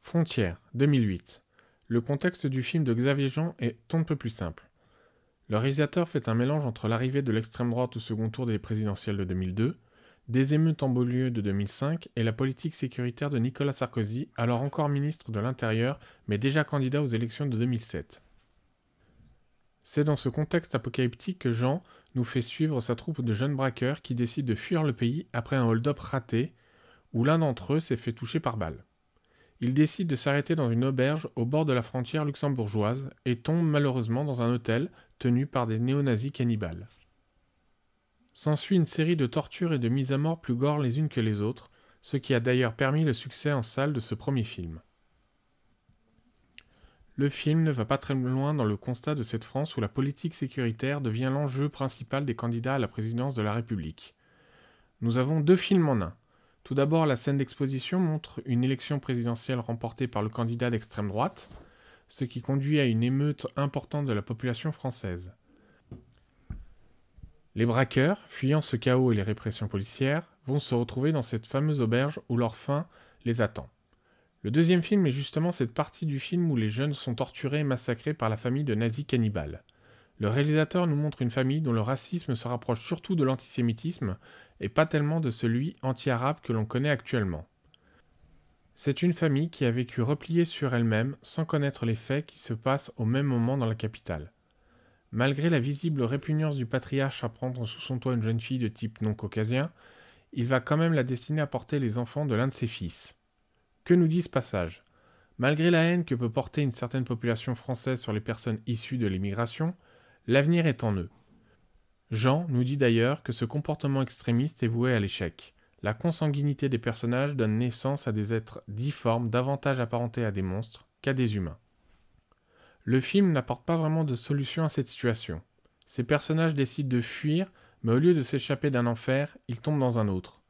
Frontières, 2008. Le contexte du film de Xavier Jean est on ne peut plus simple. Le réalisateur fait un mélange entre l'arrivée de l'extrême droite au second tour des présidentielles de 2002, des émeutes en banlieue de 2005 et la politique sécuritaire de Nicolas Sarkozy, alors encore ministre de l'Intérieur, mais déjà candidat aux élections de 2007. C'est dans ce contexte apocalyptique que Jean nous fait suivre sa troupe de jeunes braqueurs qui décident de fuir le pays après un hold-up raté, où l'un d'entre eux s'est fait toucher par balle. Ils décident de s'arrêter dans une auberge au bord de la frontière luxembourgeoise et tombent malheureusement dans un hôtel tenu par des néo-nazis cannibales. S'ensuit une série de tortures et de mises à mort plus gore les unes que les autres, ce qui a d'ailleurs permis le succès en salle de ce premier film. Le film ne va pas très loin dans le constat de cette France où la politique sécuritaire devient l'enjeu principal des candidats à la présidence de la République. Nous avons deux films en un. Tout d'abord, la scène d'exposition montre une élection présidentielle remportée par le candidat d'extrême droite, ce qui conduit à une émeute importante de la population française. Les braqueurs, fuyant ce chaos et les répressions policières, vont se retrouver dans cette fameuse auberge où leur fin les attend. Le deuxième film est justement cette partie du film où les jeunes sont torturés et massacrés par la famille de nazis cannibales. Le réalisateur nous montre une famille dont le racisme se rapproche surtout de l'antisémitisme et pas tellement de celui anti-arabe que l'on connaît actuellement. C'est une famille qui a vécu repliée sur elle-même sans connaître les faits qui se passent au même moment dans la capitale. Malgré la visible répugnance du patriarche à prendre sous son toit une jeune fille de type non caucasien, il va quand même la destiner à porter les enfants de l'un de ses fils. Que nous dit ce passage ? Malgré la haine que peut porter une certaine population française sur les personnes issues de l'immigration, l'avenir est en eux. Jean nous dit d'ailleurs que ce comportement extrémiste est voué à l'échec. La consanguinité des personnages donne naissance à des êtres difformes davantage apparentés à des monstres qu'à des humains. Le film n'apporte pas vraiment de solution à cette situation. Ces personnages décident de fuir, mais au lieu de s'échapper d'un enfer, ils tombent dans un autre.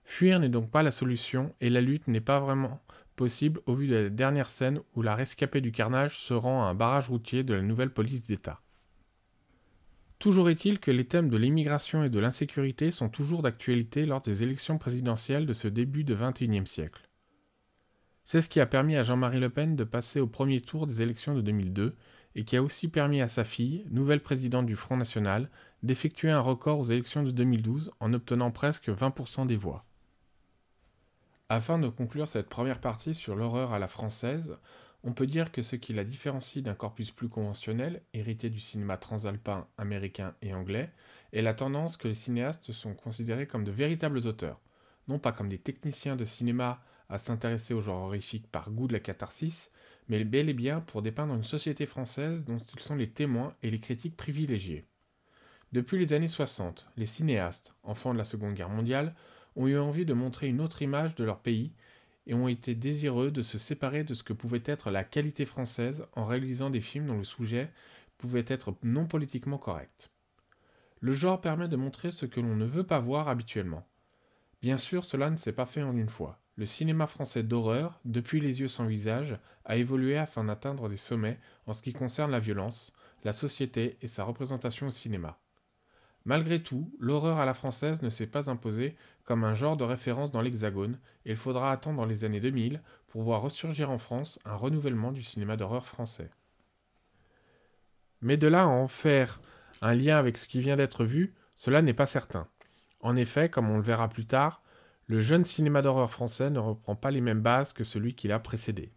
Fuir n'est donc pas la solution et la lutte n'est pas vraiment possible au vu de la dernière scène où la rescapée du carnage se rend à un barrage routier de la nouvelle police d'État. Toujours est-il que les thèmes de l'immigration et de l'insécurité sont toujours d'actualité lors des élections présidentielles de ce début de XXIe siècle. C'est ce qui a permis à Jean-Marie Le Pen de passer au premier tour des élections de 2002 et qui a aussi permis à sa fille, nouvelle présidente du Front National, d'effectuer un record aux élections de 2012 en obtenant presque 20% des voix. Afin de conclure cette première partie sur l'horreur à la française, on peut dire que ce qui la différencie d'un corpus plus conventionnel, hérité du cinéma transalpin américain et anglais, est la tendance que les cinéastes sont considérés comme de véritables auteurs, non pas comme des techniciens de cinéma à s'intéresser au genre horrifique par goût de la catharsis, mais bel et bien pour dépeindre une société française dont ils sont les témoins et les critiques privilégiés. Depuis les années 60, les cinéastes, enfants de la Seconde Guerre mondiale, ont eu envie de montrer une autre image de leur pays et ont été désireux de se séparer de ce que pouvait être la qualité française en réalisant des films dont le sujet pouvait être non politiquement correct. Le genre permet de montrer ce que l'on ne veut pas voir habituellement. Bien sûr, cela ne s'est pas fait en une fois. Le cinéma français d'horreur, depuis Les Yeux sans visage, a évolué afin d'atteindre des sommets en ce qui concerne la violence, la société et sa représentation au cinéma. Malgré tout, l'horreur à la française ne s'est pas imposée comme un genre de référence dans l'Hexagone, et il faudra attendre les années 2000 pour voir ressurgir en France un renouvellement du cinéma d'horreur français. Mais de là à en faire un lien avec ce qui vient d'être vu, cela n'est pas certain. En effet, comme on le verra plus tard, le jeune cinéma d'horreur français ne reprend pas les mêmes bases que celui qui l'a précédé.